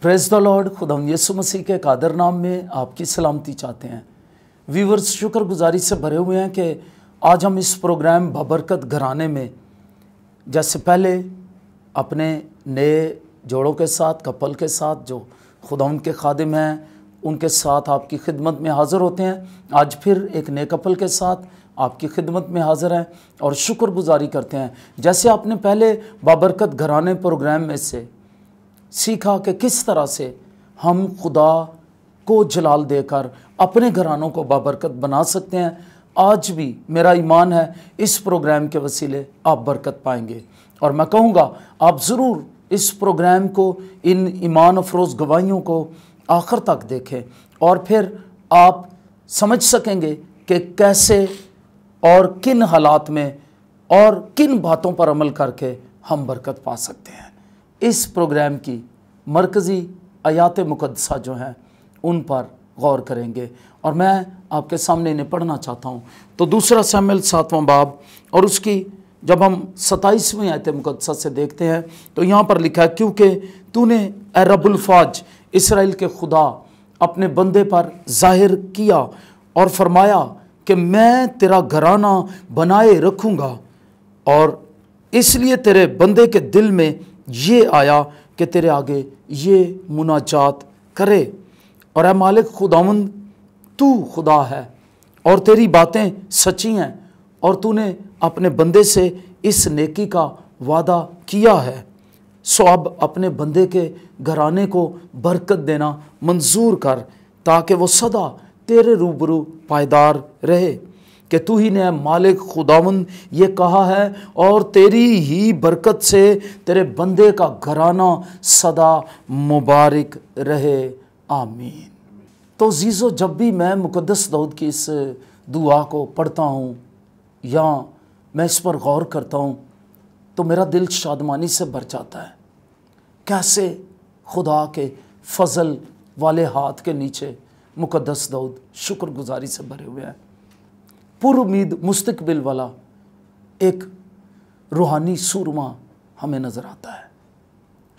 Praise the Lord. खुदावंद यीशु मसीह के कादर नाम में आपकी सलामती चाहते हैं। व्यूवर्स, शुक्रगुजारी से भरे हुए हैं कि आज हम इस प्रोग्राम बाबरकत घराने में जैसे पहले अपने नए जोड़ों के साथ, कपल के साथ जो खुदावंद के खादिम हैं उनके साथ आपकी खिदमत में हाज़िर होते हैं, आज फिर एक नए कपल के साथ आपकी खिदमत में हाज़िर हैं और शुक्रगुजारी करते हैं। जैसे आपने पहले बाबरकत घराने प्रोग्राम में से सीखा कि किस तरह से हम खुदा को जलाल देकर अपने घरानों को बाबरकत बना सकते हैं, आज भी मेरा ईमान है इस प्रोग्राम के वसीले आप बरकत पाएंगे। और मैं कहूँगा आप ज़रूर इस प्रोग्राम को, इन ईमान अफरोज़ गवाहियों को आखिर तक देखें और फिर आप समझ सकेंगे कि कैसे और किन हालात में और किन बातों पर अमल करके हम बरकत पा सकते हैं। इस प्रोग्राम की मरकज़ी आयात मुक़द्दसा जो हैं उन पर गौर करेंगे और मैं आपके सामने इन्हें पढ़ना चाहता हूँ। तो दूसरा शमूएल 7वां बाब और उसकी जब हम 27वीं आयत मुक़द्दसा से देखते हैं तो यहाँ पर लिखा है, क्योंकि तूने ए रब्बुल फ़ाज इसराइल के खुदा अपने बंदे पर ज़ाहिर किया और फरमाया कि मैं तेरा घराना बनाए रखूँगा, और इसलिए तेरे बंदे के दिल में ये आया कि तेरे आगे ये मुनाजात करे। और ए मालिक खुदावंद, तू खुदा है और तेरी बातें सच्ची हैं और तूने अपने बंदे से इस नेकी का वादा किया है, सो अब अपने बंदे के घराने को बरकत देना मंजूर कर, ताकि वो सदा तेरे रूबरू पायदार रहे। कि तू ही ने मालिक खुदावंद ये कहा है और तेरी ही बरकत से तेरे बंदे का घराना सदा मुबारक रहे, आमीन। तो जीज़ो, जब भी मैं मुक़द्दस दाऊद की इस दुआ को पढ़ता हूँ या मैं इस पर गौर करता हूँ तो मेरा दिल शादमानी से भर जाता है। कैसे खुदा के फजल वाले हाथ के नीचे मुक़द्दस दाऊद शुक्रगुजारी से भरे हुए हैं। पुरुमीद मुस्तकबिल वाला एक रूहानी सूरमा हमें नज़र आता है।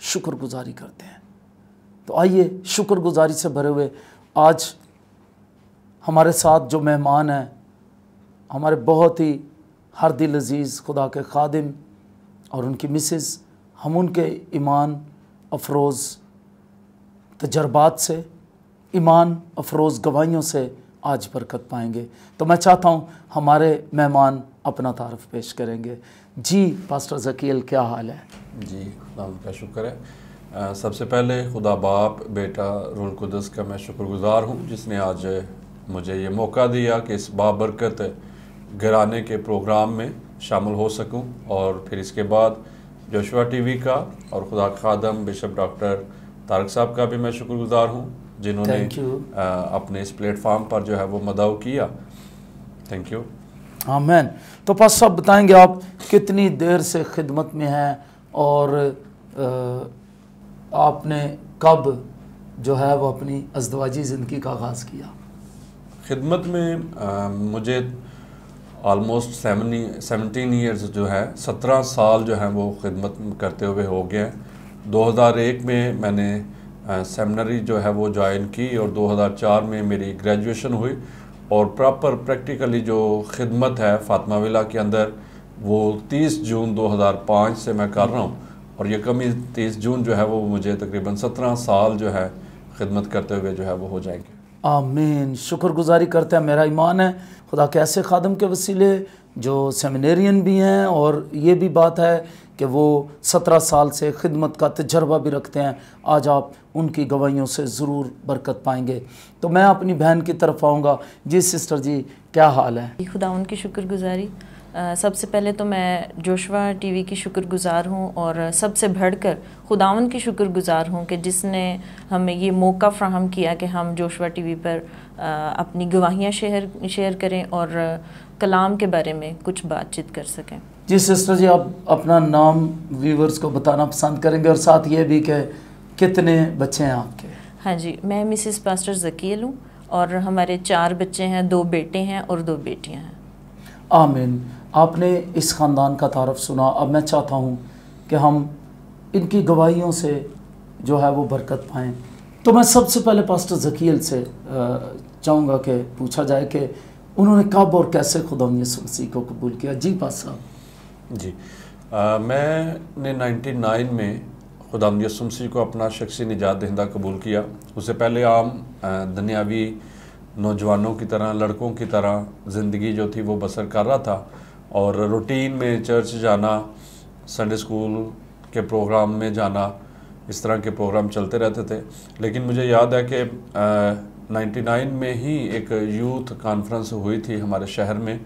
शुक्रगुजारी करते हैं। तो आइए शुक्रगुजारी से भरे हुए आज हमारे साथ जो मेहमान हैं, हमारे बहुत ही हर दिल अजीज़ खुदा के खादिम और उनकी मिसेस, हम उनके ईमान अफरोज़ तजर्बात से, ईमान अफरोज़ गवाहियों से आज बरकत पाएंगे। तो मैं चाहता हूँ हमारे मेहमान अपना तारफ़ पेश करेंगे। जी पास्टर ज़कील, क्या हाल है? जी, खुदा का शुक्र है। सबसे पहले खुदा बाप, बेटा, रूह कुदस का मैं शुक्रगुज़ार हूँ जिसने आज मुझे ये मौका दिया कि इस बाबरकत घराने के प्रोग्राम में शामिल हो सकूं, और फिर इसके बाद जोशुआ टीवी का और खुदा खादम बिशप डॉक्टर तारक साहब का भी मैं शुक्रगुज़ार हूँ जिन्होंने अपने इस प्लेटफार्म पर जो है वो मदऊ किया। Thank you. आमीन। तो पास साहब बताएंगे आप कितनी देर से खिदमत में हैं और आपने कब जो है वो अपनी अज़दवाजी ज़िंदगी का आगाज़ किया? खिदमत में मुझे ऑलमोस्ट 17 ईयर्स जो है, 17 साल जो है वो खिदमत करते हुए हो गए हैं। 2001 में मैंने सेमिनरी जो है वो ज्वाइन की और 2004 में मेरी ग्रेजुएशन हुई, और प्रॉपर प्रैक्टिकली जो खिदमत है फातिमा विला के अंदर वो 30 जून 2005 से मैं कर रहा हूँ, और ये कमी 30 जून जो है वो मुझे तकरीबन 17 साल जो है खिदमत करते हुए जो है वो हो जाएंगे। आमीन। शुक्रगुजारी करते हैं। मेरा ईमान है खुदा के ऐसे खादम के वसीले जो सेमिनेरियन भी हैं, और ये भी बात है कि वो 17 साल से खिदमत का तजर्बा भी रखते हैं, आज आप उनकी गवाहियों से ज़रूर बरकत पाएंगे। तो मैं अपनी बहन की तरफ आऊँगा। जी सिस्टर जी, क्या हाल है? खुदा उनकी शुक्रगुजारी। सबसे पहले तो मैं जोशुआ टीवी की शुक्रगुज़ार हूँ और सबसे बढ़कर खुदावंद की शुक्रगुज़ार हूँ कि जिसने हमें ये मौका फ्राहम किया कि हम जोशुआ टीवी पर अपनी गवाहियाँ शेयर करें और कलाम के बारे में कुछ बातचीत कर सकें। जी सिस्टर जी, आप अपना नाम व्यूवर्स को बताना पसंद करेंगे और साथ ये भी कि कितने बच्चे हैं आपके? हाँ जी, मैं मिसेस पास्टर ज़कील हूँ और हमारे 4 बच्चे हैं, 2 बेटे हैं और 2 बेटियाँ हैं। आमीन। आपने इस ख़ानदान का तारफ़ सुना। अब मैं चाहता हूँ कि हम इनकी गवाहियों से जो है वो बरकत पाएँ। तो मैं सबसे पहले पास्टर ज़कील से चाहूँगा कि पूछा जाए कि उन्होंने कब और कैसे खुदा यीशु मसीह को कबूल किया। जी पास साहब। जी, मैंने 99 में खुदा यीशु मसीह को अपना शख्सी निजात दहिंदा कबूल किया। उससे पहले आम दुनियावी नौजवानों की तरह, लड़कों की तरह ज़िंदगी जो थी वो बसर कर रहा था और रूटीन में चर्च जाना, संडे स्कूल के प्रोग्राम में जाना, इस तरह के प्रोग्राम चलते रहते थे। लेकिन मुझे याद है कि 99 में ही एक यूथ कॉन्फ्रेंस हुई थी हमारे शहर में,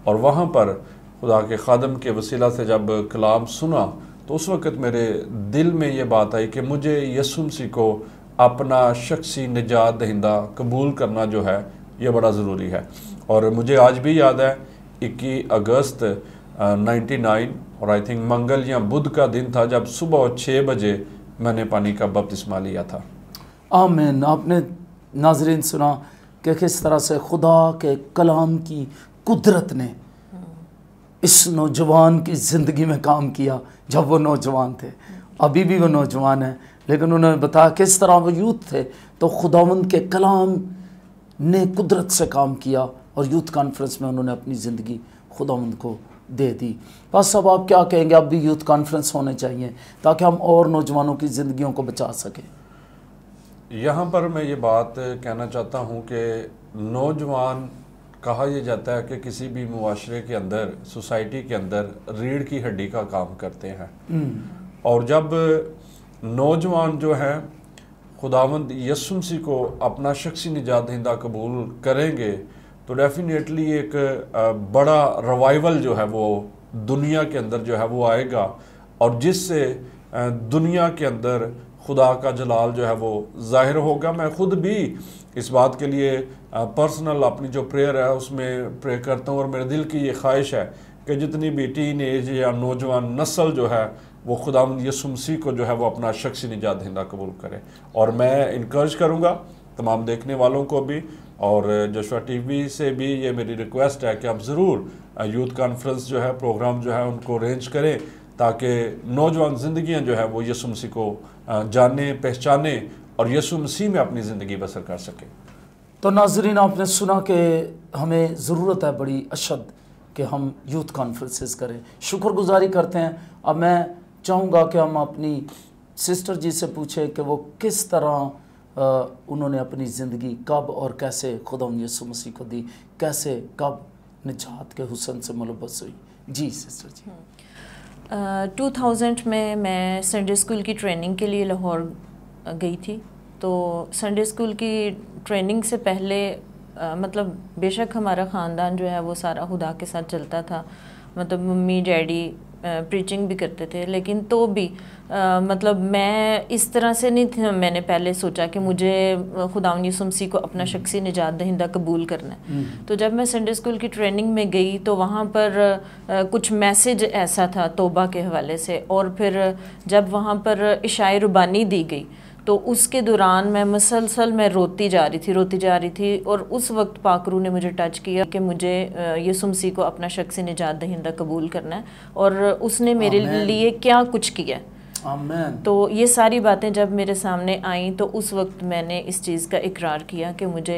और वहाँ पर खुदा के खादम के वसीला से जब कलाम सुना तो उस वक़्त मेरे दिल में ये बात आई कि मुझे यीशु मसीह को अपना शख्सी निजात दहिंदा कबूल करना जो है ये बड़ा ज़रूरी है। और मुझे आज भी याद है 21 अगस्त 99, और आई थिंक मंगल या बुध का दिन था, जब सुबह 6 बजे मैंने पानी का बपतिस्मा लिया था। आमीन। आपने नाज़रीन सुना कि किस तरह से खुदा के कलाम की कुदरत ने इस नौजवान की ज़िंदगी में काम किया जब वो नौजवान थे। अभी भी वो नौजवान है, लेकिन उन्होंने बताया किस तरह वो यूथ थे तो खुदावंद के कलाम ने कुदरत से काम किया और यूथ कॉन्फ्रेंस में उन्होंने अपनी ज़िंदगी खुदावंद को दे दी। बस अब आप क्या कहेंगे? अब भी यूथ कॉन्फ्रेंस होने चाहिए ताकि हम और नौजवानों की ज़िंदगियों को बचा सकें। यहाँ पर मैं ये बात कहना चाहता हूँ कि नौजवान, कहा यह जाता है कि किसी भी मुआशरे के अंदर, सोसाइटी के अंदर रीढ़ की हड्डी का काम करते हैं। और जब नौजवान जो हैं खुदावंद यीशु मसीह को अपना शख्सी निजात दहिंदा कबूल करेंगे तो डेफिनेटली एक बड़ा रिवाइवल जो है वो दुनिया के अंदर जो है वो आएगा, और जिससे दुनिया के अंदर खुदा का जलाल जो है वो ज़ाहिर होगा। मैं ख़ुद भी इस बात के लिए पर्सनल अपनी जो प्रेयर है उसमें प्रे करता हूँ, और मेरे दिल की ये ख्वाहिश है कि जितनी भी टीन एज या नौजवान नस्ल जो है वो खुदावंद यीशु मसीह को जो है वो अपना शख्सी निजात दहिंदा कबूल करे। और मैं इनकरेज करूँगा तमाम देखने वालों को भी, और जोशुआ टीवी से भी ये मेरी रिक्वेस्ट है कि आप ज़रूर यूथ कॉन्फ्रेंस जो है, प्रोग्राम जो है उनको अरेंज करें ताकि नौजवान ज़िंदगियाँ जो है वो यीशु मसीह को जाने, पहचाने और यीशु मसीह में अपनी ज़िंदगी बसर कर सके। तो नाज़रीन, आपने सुना कि हमें ज़रूरत है बड़ी अशद कि हम यूथ कॉन्फ्रेंसेस करें, शुक्रगुजारी करते हैं। अब मैं चाहूँगा कि हम अपनी सिस्टर जी से पूछें कि वो किस तरह उन्होंने अपनी ज़िंदगी कब और कैसे खुदा यीशु मसीह को दी, कैसे कब निजात के हुस्न से मुलव्वस हुई। जी सिस्टर जी। 2000 में मैं संडे स्कूल की ट्रेनिंग के लिए लाहौर गई थी। तो संडे स्कूल की ट्रेनिंग से पहले मतलब बेशक हमारा ख़ानदान जो है वो सारा खुदा के साथ चलता था, मतलब मम्मी डैडी प्रीचिंग भी करते थे, लेकिन तो भी मतलब मैं इस तरह से नहीं थी। मैंने पहले सोचा कि मुझे खुदावंद यीशु मसीह को अपना शख्सी निजात दहिंदा कबूल करना है। तो जब मैं संडे स्कूल की ट्रेनिंग में गई तो वहाँ पर कुछ मैसेज ऐसा था तौबा के हवाले से, और फिर जब वहाँ पर इशाए रुबानी दी गई तो उसके दौरान मैं मुसलसल रोती जा रही थी और उस वक्त पाकरू ने मुझे टच किया कि मुझे यीशु मसीह को अपना शख्सी निजात दहिंदा कबूल करना है, और उसने मेरे लिए क्या कुछ किया। आमीन। तो ये सारी बातें जब मेरे सामने आईं तो उस वक्त मैंने इस चीज़ का इकरार किया कि मुझे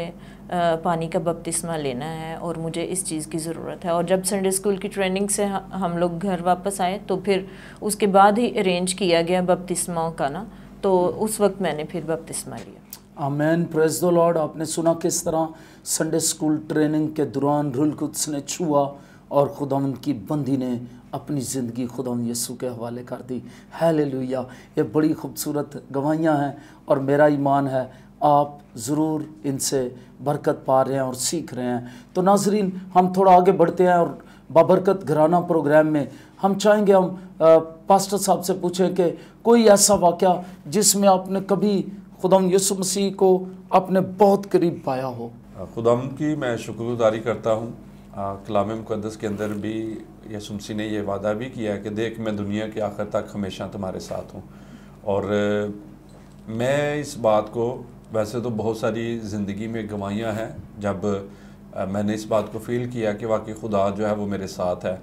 पानी का बपतिस्मा लेना है और मुझे इस चीज़ की ज़रूरत है। और जब संडे स्कूल की ट्रेनिंग से हम लोग घर वापस आए तो फिर उसके बाद ही अरेंज किया गया बपतिस्मा का ना, तो उस वक्त मैंने फिर बपतिस्मा लिया। आमीन, प्रेज़ द लॉर्ड। आपने सुना किस तरह संडे स्कूल ट्रेनिंग के दौरान रूह कुद्स ने छुआ और खुदावंद की बंदी ने अपनी ज़िंदगी खुदावंद यीशु के हवाले कर दी। हालेलुया। ये बड़ी खूबसूरत गवाहियाँ हैं और मेरा ईमान है आप ज़रूर इनसे बरकत पा रहे हैं और सीख रहे हैं। तो नाज़रीन, हम थोड़ा आगे बढ़ते हैं और बाबरकत घराना प्रोग्राम में हम चाहेंगे हम पास्टर साहब से पूछें कि कोई ऐसा वाक़या जिसमें आपने कभी खुदावंद यीशु मसीह को अपने बहुत करीब पाया हो। खुदावंद की मैं शुक्रगुजारी करता हूँ। कलाम मुक़द्दस के अंदर भी यीशु मसीह ने ये वादा भी किया है कि देख मैं दुनिया के आखिर तक हमेशा तुम्हारे साथ हूँ। और मैं इस बात को, वैसे तो बहुत सारी ज़िंदगी में गवाहियाँ हैं जब मैंने इस बात को फ़ील किया कि वाकई खुदा जो है वो मेरे साथ है।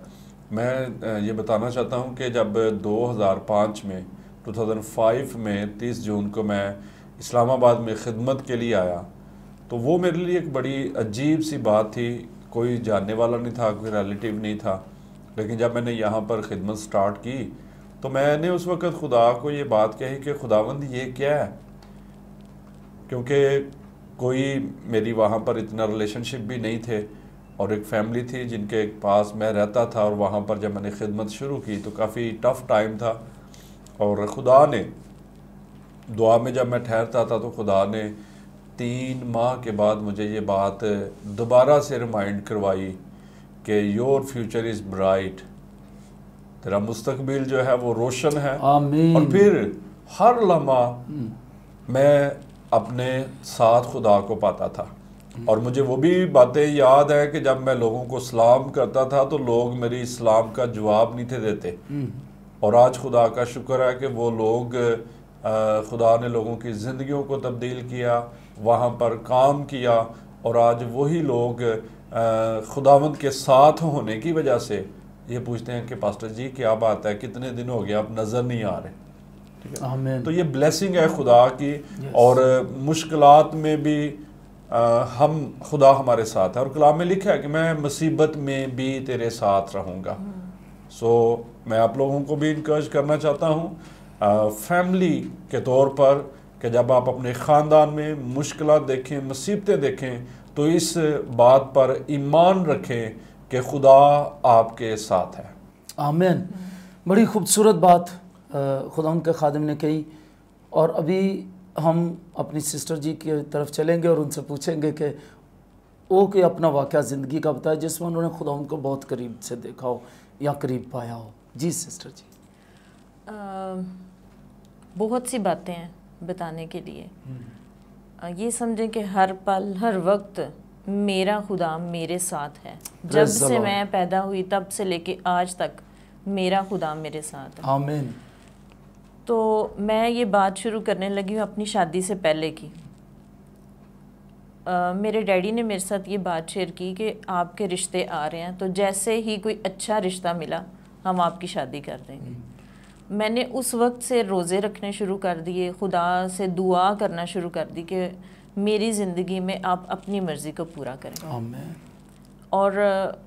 मैं ये बताना चाहता हूँ कि जब 2005 में 2005 में 30 जून को मैं इस्लामाबाद में ख़िदमत के लिए आया, तो वो मेरे लिए एक बड़ी अजीब सी बात थी। कोई जानने वाला नहीं था, कोई रिलेटिव नहीं था, लेकिन जब मैंने यहाँ पर ख़िदमत स्टार्ट की तो मैंने उस वक़्त खुदा को ये बात कही कि खुदावंद ये क्या है, क्योंकि कोई मेरी वहाँ पर इतना रिलेशनशिप भी नहीं थे और एक फैमिली थी जिनके पास मैं रहता था, और वहाँ पर जब मैंने ख़िदमत शुरू की तो काफ़ी टफ़ टाइम था। और खुदा ने दुआ में जब मैं ठहरता था तो खुदा ने 3 माह के बाद मुझे ये बात दोबारा से रिमाइंड करवाई कि योर फ्यूचर इज़ ब्राइट, तेरा मुस्तकबिल जो है वो रोशन है। आमीन। और फिर हर लम्हा मैं अपने साथ खुदा को पाता था, और मुझे वो भी बातें याद है कि जब मैं लोगों को सलाम करता था तो लोग मेरी सलाम का जवाब नहीं थे देते, और आज खुदा का शुक्र है कि वो लोग खुदा ने लोगों की ज़िंदगियों को तब्दील किया, वहाँ पर काम किया, और आज वही लोग खुदावंद के साथ होने की वजह से ये पूछते हैं कि पास्टर जी क्या बात है, कितने दिन हो गए आप नज़र नहीं आ रहे। ठीक है, आमीन। तो ये ब्लेसिंग है खुदा की। और मुश्किलात में भी हम खुदा हमारे साथ है, और कलाम में लिखा है कि मैं मुसीबत में भी तेरे साथ रहूँगा। सो मैं आप लोगों को भी इनकरेज करना चाहता हूँ फैमिली के तौर पर कि जब आप अपने ख़ानदान में मुश्किलात देखें, मुसीबतें देखें, तो इस बात पर ईमान रखें कि खुदा आपके साथ है। आमीन। बड़ी खूबसूरत बात खुदा उनके खादिम ने कही। और अभी हम अपनी सिस्टर जी की तरफ चलेंगे और उनसे पूछेंगे कि वो कोई अपना वाक़या ज़िंदगी का बताया जिसमें उन्होंने खुदा उनको बहुत करीब से देखा हो या करीब पाया हो। जी सिस्टर जी। बहुत सी बातें हैं बताने के लिए। ये समझें कि हर पल हर वक्त मेरा खुदा मेरे साथ है। जब से मैं पैदा हुई तब से लेके आज तक मेरा खुदा मेरे साथ है। आमीन। तो मैं ये बात शुरू करने लगी हूँ अपनी शादी से पहले की। मेरे डैडी ने मेरे साथ ये बात शेयर की कि आपके रिश्ते आ रहे हैं, तो जैसे ही कोई अच्छा रिश्ता मिला हम आपकी शादी कर देंगे। मैंने उस वक्त से रोज़े रखने शुरू कर दिए, खुदा से दुआ करना शुरू कर दी कि मेरी ज़िंदगी में आप अपनी मर्ज़ी को पूरा करें। आमीन। और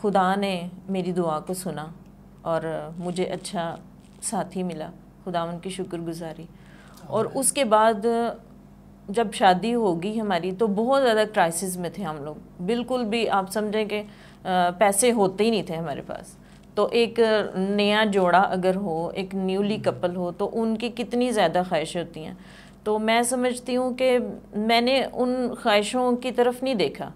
खुदा ने मेरी दुआ को सुना और मुझे अच्छा साथी मिला, खुदा उनकी शुक्रगुजारी। और उसके बाद जब शादी होगी हमारी तो बहुत ज़्यादा क्राइसिस में थे हम लोग। बिल्कुल भी आप समझें कि पैसे होते ही नहीं थे हमारे पास। तो एक नया जोड़ा अगर हो, एक न्यूली कपल हो, तो उनकी कितनी ज़्यादा ख्वाहिशें होती हैं। तो मैं समझती हूँ कि मैंने उन ख्वाहिशों की तरफ नहीं देखा।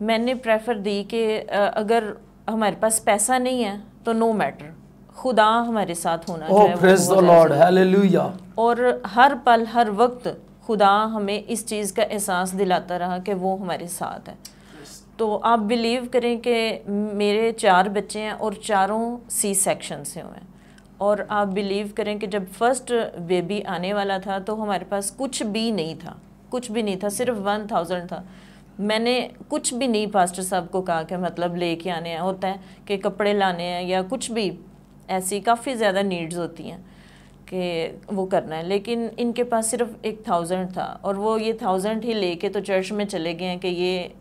मैंने प्रेफर दी कि अगर हमारे पास पैसा नहीं है तो नो मैटर, खुदा हमारे साथ होना चाहिए। Praise the Lord, hallelujah. और हर पल हर वक्त खुदा हमें इस चीज़ का एहसास दिलाता रहा कि वो हमारे साथ है। तो आप बिलीव करें कि मेरे 4 बच्चे हैं और चारों सी सेक्शन से हुए हैं। और आप बिलीव करें कि जब फर्स्ट बेबी आने वाला था तो हमारे पास कुछ भी नहीं था, कुछ भी नहीं था, सिर्फ 1000 था। मैंने कुछ भी नहीं पास्टर साहब को कहा कि मतलब लेके आने हैं, होता है कि कपड़े लाने हैं या कुछ भी, ऐसी काफ़ी ज़्यादा नीड्स होती हैं कि वो करना है। लेकिन इनके पास सिर्फ 1000 था और वो ये 1000 ही लेके तो चर्च में चले गए हैं कि ये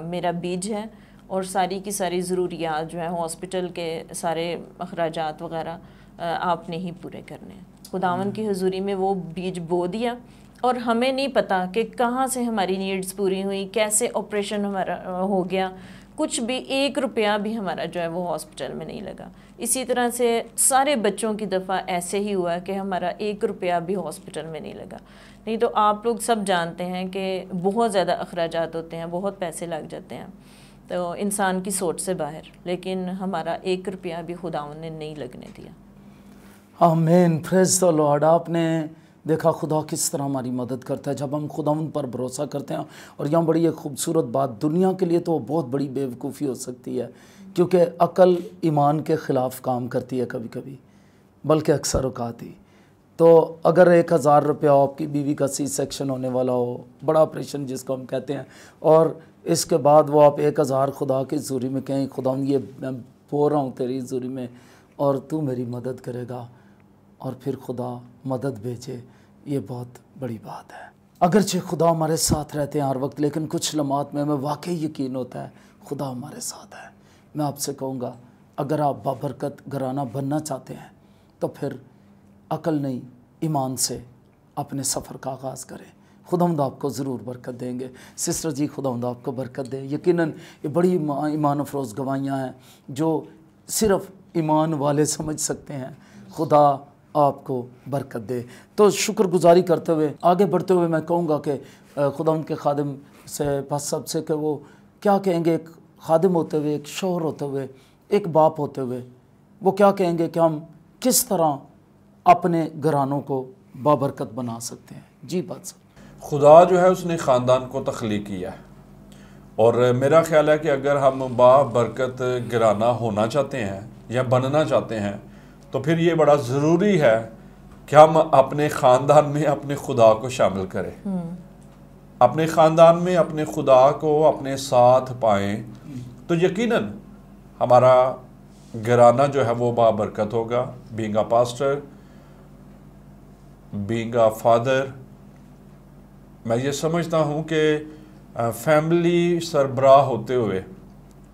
मेरा बीज है और सारी की सारी ज़रूरियात जो है हॉस्पिटल के सारे अखराजात वगैरह आपने ही पूरे करने हैं। खुदावन की हुजूरी में वो बीज बो दिया और हमें नहीं पता कि कहाँ से हमारी नीड्स पूरी हुई, कैसे ऑपरेशन हमारा हो गया, कुछ भी 1 रुपया भी हमारा जो है वो हॉस्पिटल में नहीं लगा। इसी तरह से सारे बच्चों की दफ़ा ऐसे ही हुआ कि हमारा 1 रुपया भी हॉस्पिटल में नहीं लगा। नहीं तो आप लोग सब जानते हैं कि बहुत ज़्यादा अखराजात होते हैं, बहुत पैसे लग जाते हैं, तो इंसान की सोच से बाहर। लेकिन हमारा 1 रुपया भी खुदावन ने नहीं लगने दिया। आमीन, प्रेज़ द लॉर्ड। आपने देखा खुदा किस तरह हमारी मदद करता है जब हम खुदा उन पर भरोसा करते हैं। और यहाँ बड़ी एक खूबसूरत बात, दुनिया के लिए तो बहुत बड़ी बेवकूफ़ी हो सकती है क्योंकि अकल ईमान के ख़िलाफ़ काम करती है कभी कभी, बल्कि अक्सर औक़ात ही। तो अगर 1000 रुपया आपकी बीवी का सी सेक्शन होने वाला हो, बड़ा ऑपरेशन जिसको हम कहते हैं, और इसके बाद वो आप 1000 खुदा की ज़रूरी में कहें खुदा ये मैं बो रहा हूँ तेरी ज़रूरी में और तू मेरी मदद करेगा, और फिर खुदा मदद भेजे, ये बहुत बड़ी बात है। अगरचे खुदा हमारे साथ रहते हैं हर वक्त, लेकिन कुछ लम्हात में हमें वाकई यकीन होता है खुदा हमारे साथ है। मैं आपसे कहूँगा, अगर आप बाबरकत घराना बनना चाहते हैं तो फिर अकल नहीं, ईमान से अपने सफ़र का आगाज़ करें। खुदावंद आपको ज़रूर बरकत देंगे। सिस्टर जी, खुदावंद आपको बरकत दे। यकीनन ये बड़ी ईमान अफरोज़ गवाहियाँ हैं जो सिर्फ़ ईमान वाले समझ सकते हैं। खुदा आपको बरकत दे। तो शुक्रगुजारी करते हुए आगे बढ़ते हुए मैं कहूँगा कि खुदावंद के खादिम से पास सबसे कि वो क्या कहेंगे, एक खादिम होते हुए, एक शौहर होते हुए, एक बाप होते हुए, वो क्या कहेंगे कि हम किस तरह अपने घरानों को बाबरकत बना सकते हैं। जी बात साहब। खुदा जो है उसने ख़ानदान को तख्लीक किया है, और मेरा ख्याल है कि अगर हम बाबरकत घराना होना चाहते हैं या बनना चाहते हैं तो फिर ये बड़ा ज़रूरी है कि हम अपने ख़ानदान में अपने खुदा को शामिल करें, अपने ख़ानदान में अपने खुदा को अपने साथ पाएँ, तो यकीनन हमारा घराना जो है वो बाबरकत होगा। Being a pastor, being a father, मैं ये समझता हूँ कि फैमिली सरबराह होते हुए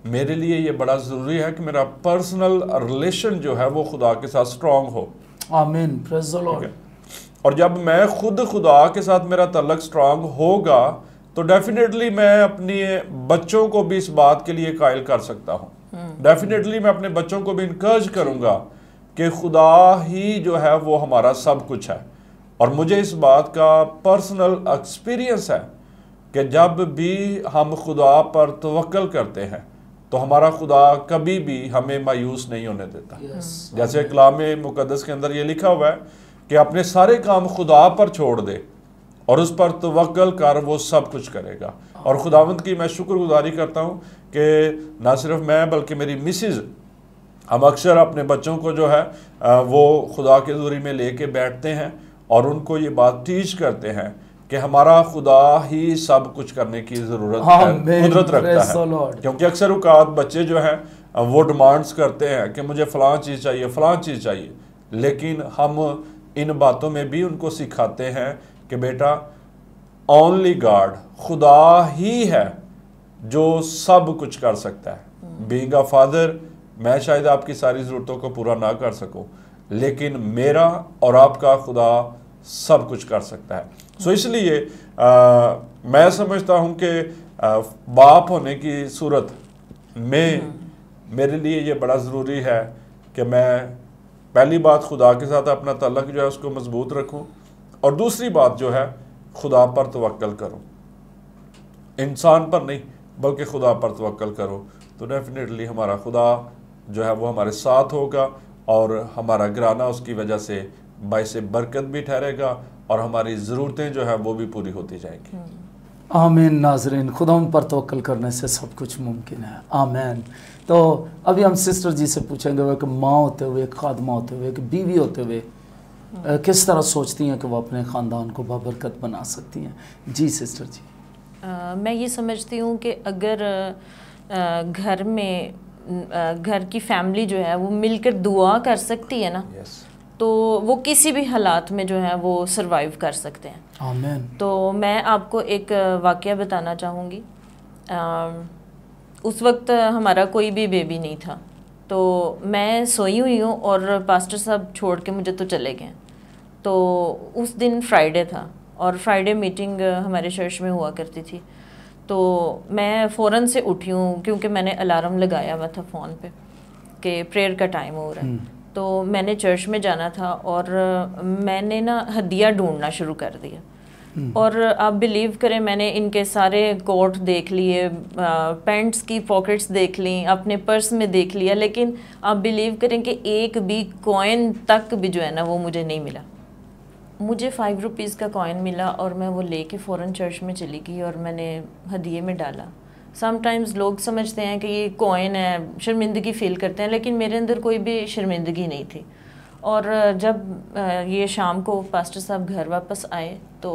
मेरे लिए ये बड़ा ज़रूरी है कि मेरा पर्सनल रिलेशन जो है वो खुदा के साथ स्ट्रॉन्ग हो। आमीन, प्रेज़ द लॉर्ड। और जब मैं खुद खुदा के साथ मेरा तल्लक स्ट्रॉन्ग होगा तो डेफिनेटली मैं अपने बच्चों को भी इस बात के लिए कायल कर सकता हूँ। डेफिनेटली मैं अपने बच्चों को भी इनकरेज करूँगा कि खुदा ही जो है वो हमारा सब कुछ है। और मुझे इस बात का पर्सनल एक्सपीरियंस है कि जब भी हम खुदा पर तवक्कल करते हैं तो हमारा खुदा कभी भी हमें मायूस नहीं होने देता। जैसे कलाम मुकद्दस के अंदर ये लिखा हुआ है कि अपने सारे काम खुदा पर छोड़ दे और उस पर तवक्कल कर, वो सब कुछ करेगा। और खुदावंद की मैं शुक्रगुजारी करता हूँ कि ना सिर्फ मैं बल्कि मेरी मिसेज, हम अक्सर अपने बच्चों को जो है वो खुदा के ज़ूरी में लेके बैठते हैं और उनको ये बात टीच करते हैं कि हमारा खुदा ही सब कुछ करने की ज़रूरत है, कुदरत रखता है। क्योंकि अक्सर औकात बच्चे जो हैं वो डिमांड्स करते हैं कि मुझे फ़लाँ चीज़ चाहिए, फ़लाँ चीज़ चाहिए, लेकिन हम इन बातों में भी उनको सिखाते हैं कि बेटा ओनली गॉड, खुदा ही है जो सब कुछ कर सकता है। बीइंग अ फादर, मैं शायद आपकी सारी ज़रूरतों को पूरा ना कर सकूं, लेकिन मेरा और आपका खुदा सब कुछ कर सकता है। सो इसलिए मैं समझता हूं कि बाप होने की सूरत में मेरे लिए ये बड़ा ज़रूरी है कि मैं पहली बात खुदा के साथ अपना तल्लक जो है उसको मजबूत रखूं, और दूसरी बात जो है खुदा पर तवक्कल करूं, इंसान पर नहीं बल्कि खुदा पर तवक्कल करो, तो डेफिनेटली हमारा खुदा जो है वो हमारे साथ होगा और हमारा घराना उसकी वजह से बाइसे बरकत भी ठहरेगा और हमारी ज़रूरतें जो है वो भी पूरी होती जाएंगी। आमीन। नाज़रीन, खुदा उन पर तवक्कल करने से सब कुछ मुमकिन है। आमीन। तो अभी हम सिस्टर जी से पूछेंगे, वो एक माँ होते हुए, एक खादमा होते हुए, एक बीवी होते हुए किस तरह सोचती हैं कि वो अपने ख़ानदान को बाबरकत बना सकती हैं। जी सिस्टर जी। मैं ये समझती हूँ कि अगर घर में घर की फैमिली जो है वो मिलकर दुआ कर सकती है ना, तो वो किसी भी हालात में जो है वो सरवाइव कर सकते हैं। आमीन। तो मैं आपको एक वाक़या बताना चाहूँगी। उस वक्त हमारा कोई भी बेबी नहीं था, तो मैं सोई हुई हूँ और पास्टर साहब छोड़ के मुझे तो चले गए। तो उस दिन फ्राइडे था और फ्राइडे मीटिंग हमारे चर्च में हुआ करती थी। तो मैं फ़ौरन से उठी हूँ क्योंकि मैंने अलार्म लगाया हुआ था फ़ोन पे कि प्रेयर का टाइम हो रहा है। तो मैंने चर्च में जाना था और मैंने ना हदिया ढूंढना शुरू कर दिया। और आप बिलीव करें, मैंने इनके सारे कोट देख लिए, पैंट्स की पॉकेट्स देख ली, अपने पर्स में देख लिया, लेकिन आप बिलीव करें कि एक भी कॉइन तक भी जो है ना वो मुझे नहीं मिला। मुझे 5 रुपीज़ का कॉइन मिला और मैं वो लेके फ़ौरन चर्च में चली गई और मैंने हदिये में डाला। समटाइम्स लोग समझते हैं कि ये कॉइन है, शर्मिंदगी फ़ील करते हैं, लेकिन मेरे अंदर कोई भी शर्मिंदगी नहीं थी। और जब ये शाम को पास्टर साहब घर वापस आए तो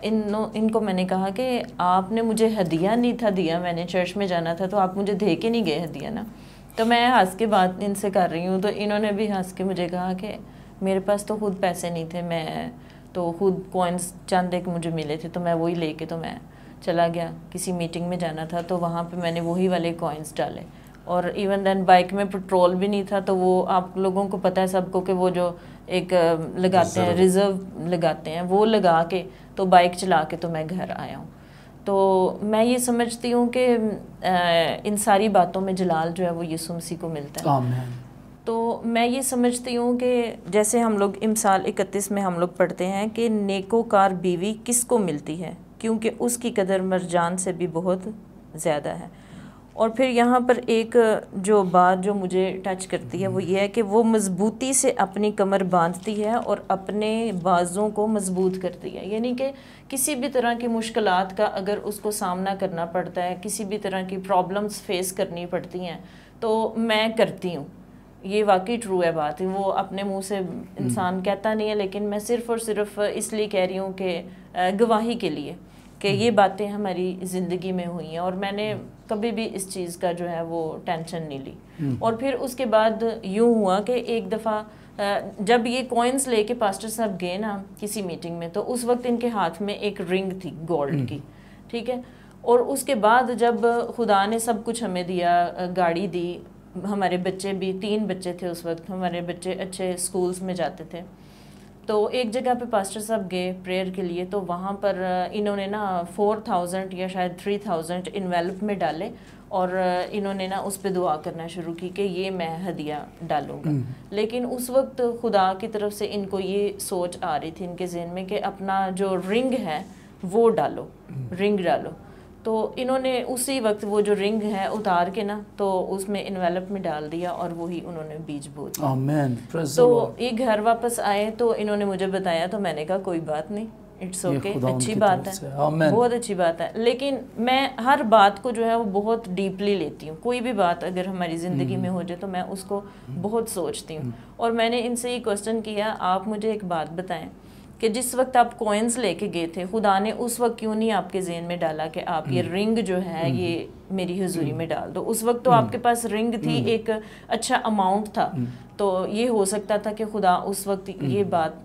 इनको मैंने कहा कि आपने मुझे हदिया नहीं था दिया, मैंने चर्च में जाना था तो आप मुझे दे के नहीं गए हदिया ना। तो मैं हंस के बात इनसे कर रही हूँ तो इन्होंने भी हंस के मुझे कहा कि मेरे पास तो खुद पैसे नहीं थे, मैं तो खुद कॉइन्स चंद एक मुझे मिले थे तो मैं वही लेके तो मैं चला गया। किसी मीटिंग में जाना था तो वहाँ पे मैंने वही वाले कॉइन्स डाले। और इवन देन बाइक में पेट्रोल भी नहीं था, तो वो आप लोगों को पता है सबको कि वो जो एक लगाते हैं, रिज़र्व लगाते हैं, वो लगा के तो बाइक चला के तो मैं घर आया हूँ। तो मैं ये समझती हूँ कि इन सारी बातों में जलाल जो है वो यीशु मसीह को मिलता है। आमीन। तो मैं ये समझती हूँ कि जैसे हम लोग इमसाल 31 में हम लोग पढ़ते हैं कि नेकोकार बीवी किसको मिलती है, क्योंकि उसकी कदर मरजान से भी बहुत ज़्यादा है। और फिर यहाँ पर एक जो बात जो मुझे टच करती है वो ये है कि वो मजबूती से अपनी कमर बांधती है और अपने बाजों को मजबूत करती है। यानी कि किसी भी तरह की मुश्किलात का अगर उसको सामना करना पड़ता है, किसी भी तरह की प्रॉब्लम्स फेस करनी पड़ती हैं, तो मैं करती हूँ। ये वाकई ट्रू है बात, वो अपने मुंह से इंसान कहता नहीं है, लेकिन मैं सिर्फ़ और सिर्फ इसलिए कह रही हूँ कि गवाही के लिए कि ये बातें हमारी ज़िंदगी में हुई हैं और मैंने कभी भी इस चीज़ का जो है वो टेंशन नहीं ली। और फिर उसके बाद यूँ हुआ कि एक दफ़ा जब ये कॉइन्स लेके पास्टर साहब गए ना किसी मीटिंग में, तो उस वक्त इनके हाथ में एक रिंग थी गोल्ड की, ठीक है। और उसके बाद जब खुदा ने सब कुछ हमें दिया, गाड़ी दी, हमारे बच्चे भी 3 बच्चे थे उस वक्त, हमारे बच्चे अच्छे स्कूल्स में जाते थे, तो एक जगह पे पास्टर साहब गए प्रेयर के लिए, तो वहाँ पर इन्होंने ना 4000 या शायद 3000 इन्वेलप में डाले और इन्होंने ना उस पर दुआ करना शुरू की कि ये मैं हदिया डालूँगा। लेकिन उस वक्त खुदा की तरफ से इनको ये सोच आ रही थी इनके जहन में कि अपना जो रिंग है वो डालो, रिंग डालो। तो इन्होंने उसी वक्त वो जो रिंग है उतार के ना तो उसमें इन्वेलप में डाल दिया और वही उन्होंने बीज बो दिया। आमीन। तो ये घर वापस आए तो इन्होंने मुझे बताया, तो मैंने कहा कोई बात नहीं, इट्स ओके, अच्छी बात है, बहुत अच्छी बात है। लेकिन मैं हर बात को जो है वो बहुत डीपली लेती हूँ। कोई भी बात अगर हमारी ज़िंदगी में हो जाए तो मैं उसको बहुत सोचती हूँ। और मैंने इनसे ये क्वेश्चन किया, आप मुझे एक बात बताएं कि जिस वक्त आप कॉइन्स लेके गए थे, खुदा ने उस वक्त क्यों नहीं आपके ज़हन में डाला कि आप ये रिंग जो है ये मेरी हुजूरी में डाल दो। उस वक्त तो आपके पास रिंग थी, एक अच्छा अमाउंट था, तो ये हो सकता था कि खुदा उस वक्त ये बात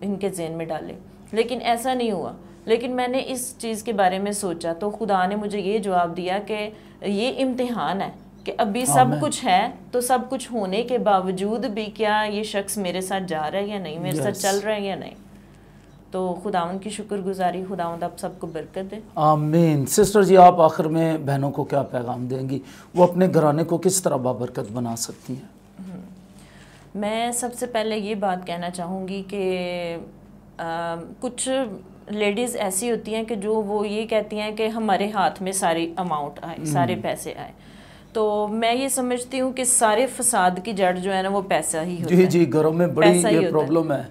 इनके जहन में डाले, लेकिन ऐसा नहीं हुआ। लेकिन मैंने इस चीज़ के बारे में सोचा तो खुदा ने मुझे ये जवाब दिया कि ये इम्तिहान है कि अभी सब कुछ है, तो सब कुछ होने के बावजूद भी क्या ये शख्स मेरे साथ जा रहा है या नहीं, मेरे साथ चल रहा है या नहीं। तो खुदावंद की शुक्रगुजारी, खुदावंद आप सबको बरकत दे। आमीन। सिस्टर जी, आप आखिर में बहनों को क्या पैगाम देंगी, वो अपने घराने को किस तरह बाबरकत बना सकती हैं? मैं सबसे पहले ये बात कहना चाहूँगी कि कुछ लेडीज़ ऐसी होती हैं कि जो वो ये कहती हैं कि हमारे हाथ में सारी अमाउंट आए, सारे पैसे आए। तो मैं ये समझती हूँ कि सारे फसाद की जड़ जो है ना वो पैसा ही होता है। जी, घरों में बड़ी ये प्रॉब्लम है।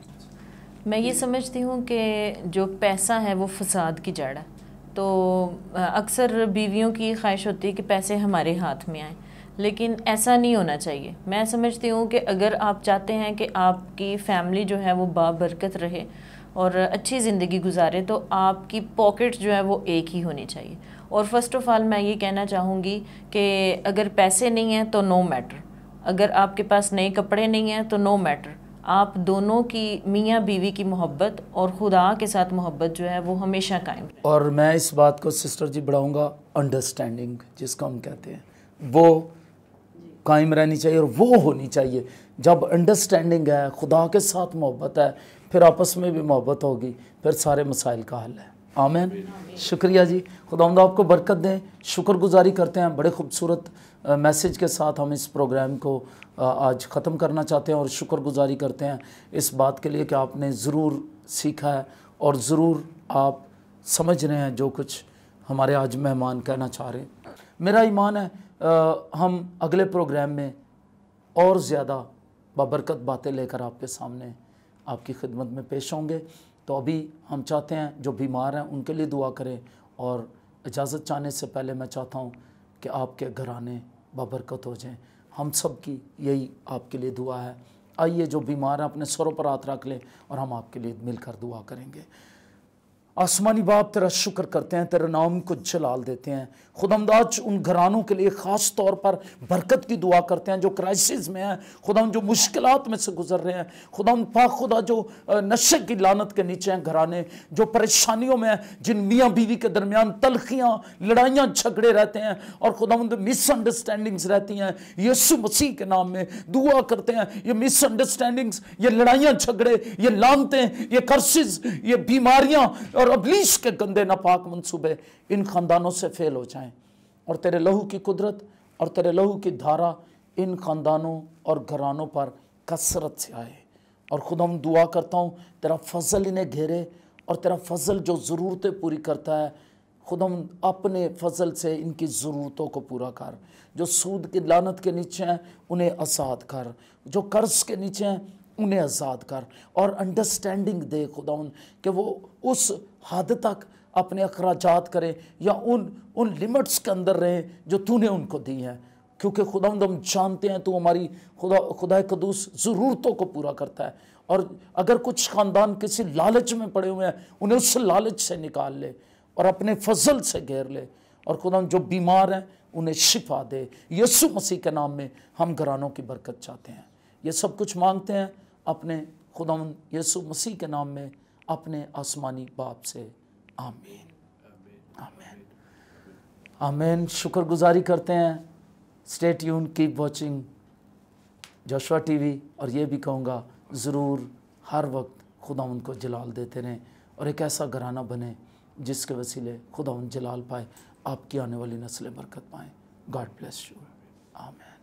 मैं ये समझती हूँ कि जो पैसा है वो फसाद की जड़ है। तो अक्सर बीवियों की ख्वाहिश होती है कि पैसे हमारे हाथ में आए, लेकिन ऐसा नहीं होना चाहिए। मैं समझती हूँ कि अगर आप चाहते हैं कि आपकी फैमिली जो है वो बाबरकत रहे और अच्छी ज़िंदगी गुजारे, तो आपकी पॉकेट जो है वो एक ही होनी चाहिए। और फर्स्ट ऑफ़ ऑल मैं ये कहना चाहूँगी कि अगर पैसे नहीं हैं तो नो मैटर, अगर आपके पास नए कपड़े नहीं हैं तो नो मैटर, आप दोनों की मियाँ बीवी की मोहब्बत और खुदा के साथ मोहब्बत जो है वो हमेशा कायम रहे। और मैं इस बात को सिस्टर जी बढ़ाऊँगा, अंडरस्टैंडिंग जिसको हम कहते हैं वो कायम रहनी चाहिए और वो होनी चाहिए। जब अंडरस्टैंडिंग है, खुदा के साथ मोहब्बत है, फिर आपस में भी मोहब्बत होगी, फिर सारे मसाइल का हल है। आमीन। शुक्रिया जी, खुदावंद आपको बरकत दें। शुक्रगुजारी करते हैं, बड़े खूबसूरत मैसेज के साथ हम इस प्रोग्राम को आज ख़त्म करना चाहते हैं और शुक्रगुजारी करते हैं इस बात के लिए कि आपने ज़रूर सीखा है और ज़रूर आप समझ रहे हैं जो कुछ हमारे आज मेहमान कहना चाह रहे हैं। मेरा ईमान है हम अगले प्रोग्राम में और ज़्यादा बाबरकत बातें लेकर आपके सामने आपकी खिदमत में पेश होंगे। तो अभी हम चाहते हैं जो बीमार हैं उनके लिए दुआ करें, और इजाज़त चाहने से पहले मैं चाहता हूं कि आपके घराने बाबरकत हो जाएं। हम सब की यही आपके लिए दुआ है। आइए जो बीमार हैं अपने सरों पर हाथ रख लें और हम आपके लिए मिलकर दुआ करेंगे। आसमानी बाप तेरा शुक्र करते हैं, तेरे नाम को जलाल देते हैं। खुदावंद उन घरानों के लिए ख़ास तौर पर बरकत की दुआ करते हैं जो क्राइसिस में हैं, खुदावंद जो मुश्किलात में से गुजर रहे हैं, खुदावंद पाक खुदा जो नशे की लानत के नीचे हैं घराने, जो परेशानियों में हैं, जिन मियाँ बीवी के दरमियान तलखियाँ लड़ाइयाँ झगड़े रहते हैं और खुदावंद मिसअंडरस्टैंडिंग्स रहती हैं, यीशु मसीह के नाम में दुआ करते हैं ये मिसअंडरस्टैंडिंग्स, ये लड़ाइयाँ झगड़े, ये लानतें, ये कर्सिस, ये बीमारियाँ और अबलीस के गंदे नापाक मंसूबे इन खानदानों से फेल हो जाएं और तेरे लहू की कुदरत और तेरे लहू की धारा इन खानदानों और घरानों पर कसरत से आए। और खुदा मैं दुआ करता हूँ तेरा फजल इन्हें घेरे और तेरा फजल जो ज़रूरतें पूरी करता है, खुदा अपने फजल से इनकी ज़रूरतों को पूरा कर। जो सूद की लानत के नीचे हैं उन्हें आज़ाद कर, जो कर्ज के नीचे हैं उन्हें आज़ाद कर और अंडरस्टैंडिंग दे खुदाउन कि वो उस हद तक अपने अखराजात करें या उन लिमिट्स के अंदर रहें जो तूने उनको दी हैं, क्योंकि खुदाउन हम जानते हैं तू हमारी खुदा कदूस ज़रूरतों को पूरा करता है। और अगर कुछ ख़ानदान किसी लालच में पड़े हुए हैं उन्हें उस लालच से निकाल ले और अपने फजल से घेर ले। और खुदा जो बीमार हैं उन्हें शिफा दे। यीशु मसीह के नाम में हम घरानों की बरकत चाहते हैं। ये सब कुछ मांगते हैं अपने खुदावंद यीशु मसीह के नाम में अपने आसमानी बाप से। आमीन आमीन आमीन। शुक्रगुजारी करते हैं। Stay tune, keep watching Joshua TV. और ये भी कहूँगा ज़रूर हर वक्त खुदावंद को जलाल देते रहें और एक ऐसा घराना बने जिसके वसीले खुदावंद जलाल पाए, आपकी आने वाली नस्लें बरकत पाएँ। God bless you. आमीन।